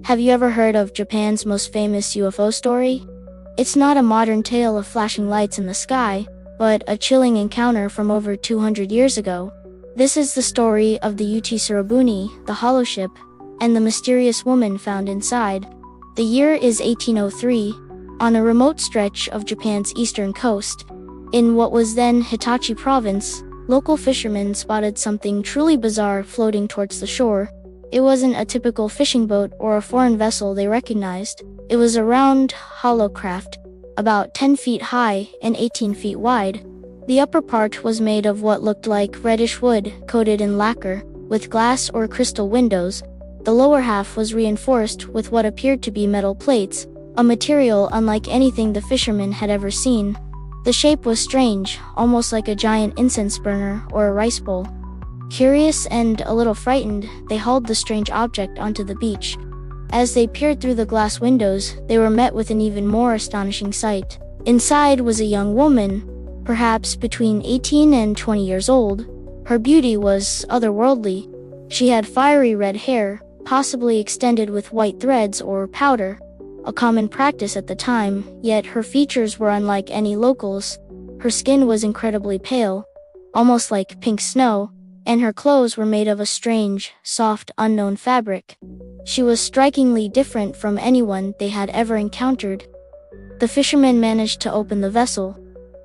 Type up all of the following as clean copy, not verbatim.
Have you ever heard of Japan's most famous UFO story? It's not a modern tale of flashing lights in the sky, but a chilling encounter from over 200 years ago. This is the story of the Utsuro-bune, the hollow ship, and the mysterious woman found inside. The year is 1803, on a remote stretch of Japan's eastern coast. In what was then Hitachi province, local fishermen spotted something truly bizarre floating towards the shore. It wasn't a typical fishing boat or a foreign vessel they recognized. It was a round, hollow craft, about 10 feet high and 18 feet wide. The upper part was made of what looked like reddish wood coated in lacquer, with glass or crystal windows. The lower half was reinforced with what appeared to be metal plates, a material unlike anything the fishermen had ever seen. The shape was strange, almost like a giant incense burner or a rice bowl. Curious and a little frightened, they hauled the strange object onto the beach. As they peered through the glass windows, they were met with an even more astonishing sight. Inside was a young woman, perhaps between 18 and 20 years old. Her beauty was otherworldly. She had fiery red hair, possibly extended with white threads or powder, a common practice at the time, yet her features were unlike any locals. Her skin was incredibly pale, almost like pink snow, and her clothes were made of a strange, soft, unknown fabric. She was strikingly different from anyone they had ever encountered. The fishermen managed to open the vessel.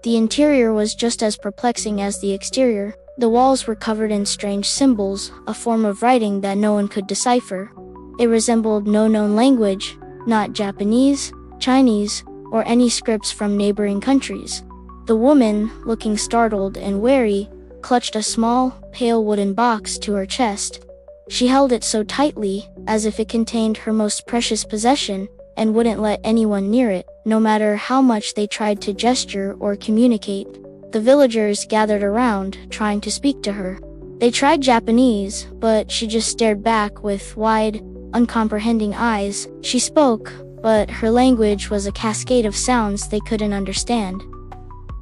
The interior was just as perplexing as the exterior. The walls were covered in strange symbols, a form of writing that no one could decipher. It resembled no known language, not Japanese, Chinese, or any scripts from neighboring countries. The woman, looking startled and wary, clutched a small, pale wooden box to her chest. She held it so tightly, as if it contained her most precious possession, and wouldn't let anyone near it, no matter how much they tried to gesture or communicate. The villagers gathered around, trying to speak to her. They tried Japanese, but she just stared back with wide, uncomprehending eyes. She spoke, but her language was a cascade of sounds they couldn't understand.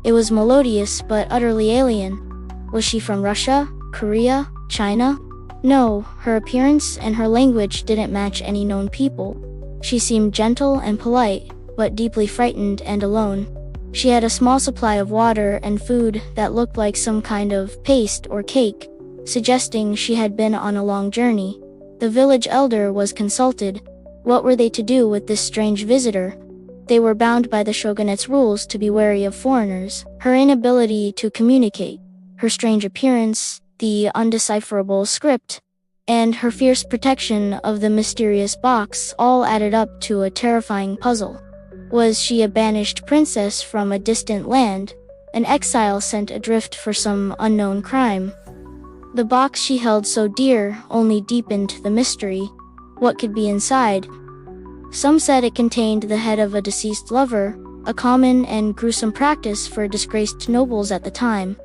It was melodious but utterly alien. Was she from Russia, Korea, China? No, her appearance and her language didn't match any known people. She seemed gentle and polite, but deeply frightened and alone. She had a small supply of water and food that looked like some kind of paste or cake, suggesting she had been on a long journey. The village elder was consulted. What were they to do with this strange visitor? They were bound by the shogunate's rules to be wary of foreigners. Her inability to communicate, her strange appearance, the undecipherable script, and her fierce protection of the mysterious box all added up to a terrifying puzzle. Was she a banished princess from a distant land, an exile sent adrift for some unknown crime? The box she held so dear only deepened the mystery. What could be inside? Some said it contained the head of a deceased lover, a common and gruesome practice for disgraced nobles at the time.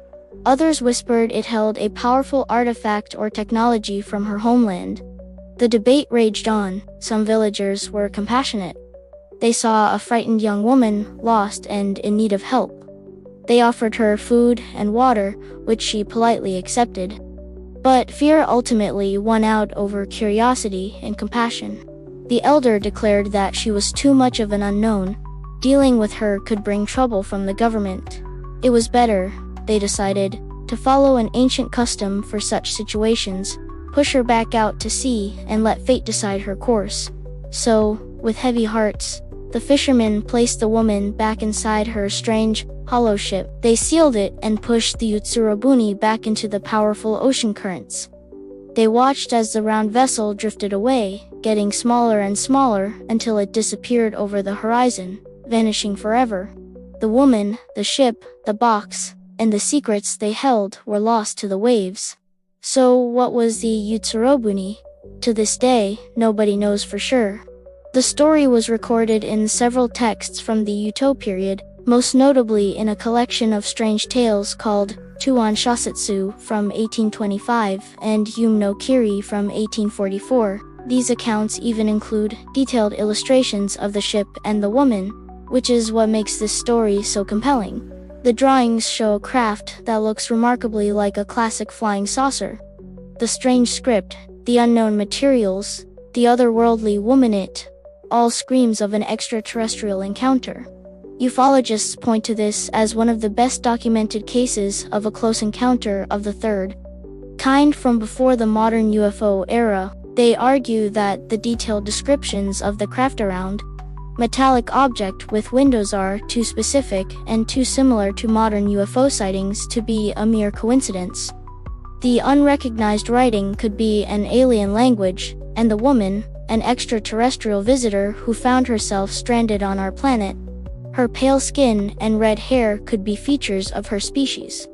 Others whispered it held a powerful artifact or technology from her homeland. The debate raged on. Some villagers were compassionate. They saw a frightened young woman, lost and in need of help. They offered her food and water, which she politely accepted. But fear ultimately won out over curiosity and compassion. The elder declared that she was too much of an unknown. Dealing with her could bring trouble from the government. It was better, they decided, to follow an ancient custom for such situations, push her back out to sea and let fate decide her course. So, with heavy hearts, the fishermen placed the woman back inside her strange, hollow ship. They sealed it and pushed the Utsuro-bune back into the powerful ocean currents. They watched as the round vessel drifted away, getting smaller and smaller until it disappeared over the horizon, vanishing forever. The woman, the ship, the box, and the secrets they held were lost to the waves. So what was the Utsuro-bune? To this day, nobody knows for sure. The story was recorded in several texts from the Uto period, most notably in a collection of strange tales called Tuon Shosatsu from 1825 and Yum no Kiri from 1844. These accounts even include detailed illustrations of the ship and the woman, which is what makes this story so compelling. The drawings show a craft that looks remarkably like a classic flying saucer. The strange script, the unknown materials, the otherworldly woman, it all screams of an extraterrestrial encounter. Ufologists point to this as one of the best documented cases of a close encounter of the third kind from before the modern UFO era. They argue that the detailed descriptions of the craft around metallic object with windows are too specific and too similar to modern UFO sightings to be a mere coincidence. The unrecognized writing could be an alien language, and the woman, an extraterrestrial visitor who found herself stranded on our planet. Her pale skin and red hair could be features of her species.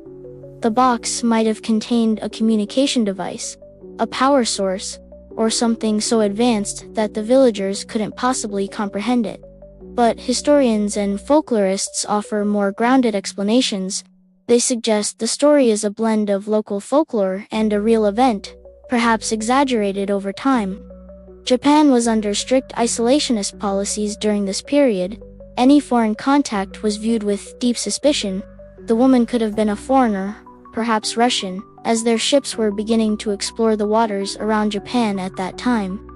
The box might have contained a communication device, a power source, or something so advanced that the villagers couldn't possibly comprehend it. But historians and folklorists offer more grounded explanations. They suggest the story is a blend of local folklore and a real event, perhaps exaggerated over time. Japan was under strict isolationist policies during this period. Any foreign contact was viewed with deep suspicion. The woman could have been a foreigner, perhaps Russian, as their ships were beginning to explore the waters around Japan at that time.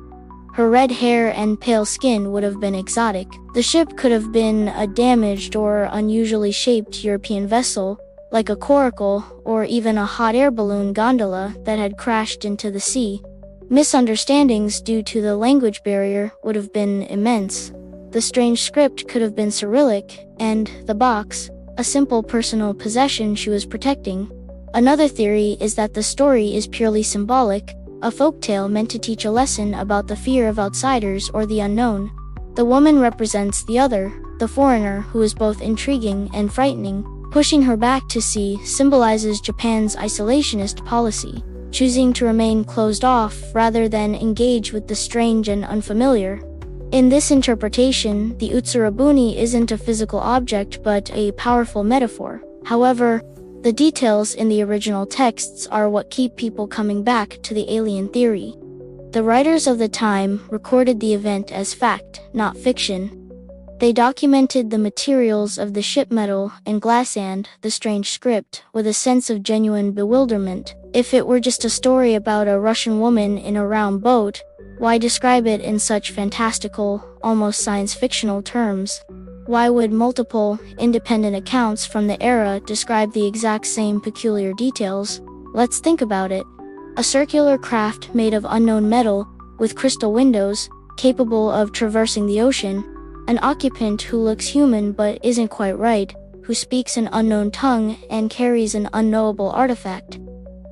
Her red hair and pale skin would have been exotic. The ship could have been a damaged or unusually shaped European vessel, like a coracle or even a hot air balloon gondola that had crashed into the sea. Misunderstandings due to the language barrier would have been immense. The strange script could have been Cyrillic, and the box, a simple personal possession she was protecting. Another theory is that the story is purely symbolic, a folktale meant to teach a lesson about the fear of outsiders or the unknown. The woman represents the other, the foreigner, who is both intriguing and frightening. Pushing her back to sea symbolizes Japan's isolationist policy, choosing to remain closed off rather than engage with the strange and unfamiliar. In this interpretation, the Utsuro-bune isn't a physical object but a powerful metaphor. However, the details in the original texts are what keep people coming back to the alien theory. The writers of the time recorded the event as fact, not fiction. They documented the materials of the ship metal and glass and the strange script with a sense of genuine bewilderment. If it were just a story about a Russian woman in a round boat, why describe it in such fantastical, almost science-fictional terms? Why would multiple, independent accounts from the era describe the exact same peculiar details? Let's think about it. A circular craft made of unknown metal, with crystal windows, capable of traversing the ocean, an occupant who looks human but isn't quite right, who speaks an unknown tongue and carries an unknowable artifact.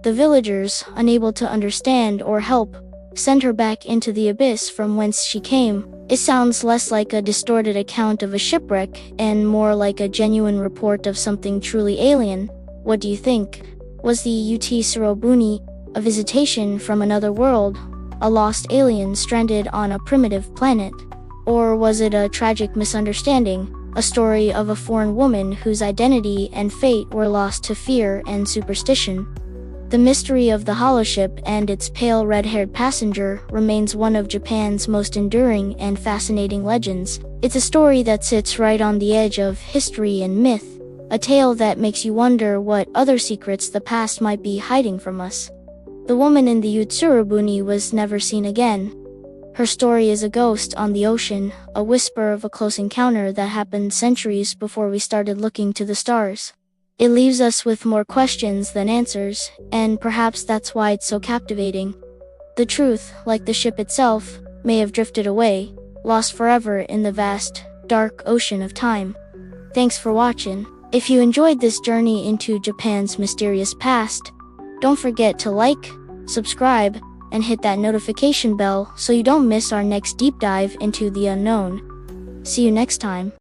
The villagers, unable to understand or help, send her back into the abyss from whence she came. It sounds less like a distorted account of a shipwreck and more like a genuine report of something truly alien. What do you think? Was the Utsuro-bune a visitation from another world, a lost alien stranded on a primitive planet? Or was it a tragic misunderstanding, a story of a foreign woman whose identity and fate were lost to fear and superstition? The mystery of the holoship and its pale red-haired passenger remains one of Japan's most enduring and fascinating legends. It's a story that sits right on the edge of history and myth, a tale that makes you wonder what other secrets the past might be hiding from us. The woman in the Utsuro-bune was never seen again. Her story is a ghost on the ocean, a whisper of a close encounter that happened centuries before we started looking to the stars. It leaves us with more questions than answers, and perhaps that's why it's so captivating. The truth, like the ship itself, may have drifted away, lost forever in the vast, dark ocean of time. Thanks for watching. If you enjoyed this journey into Japan's mysterious past, don't forget to like, subscribe, and hit that notification bell so you don't miss our next deep dive into the unknown. See you next time.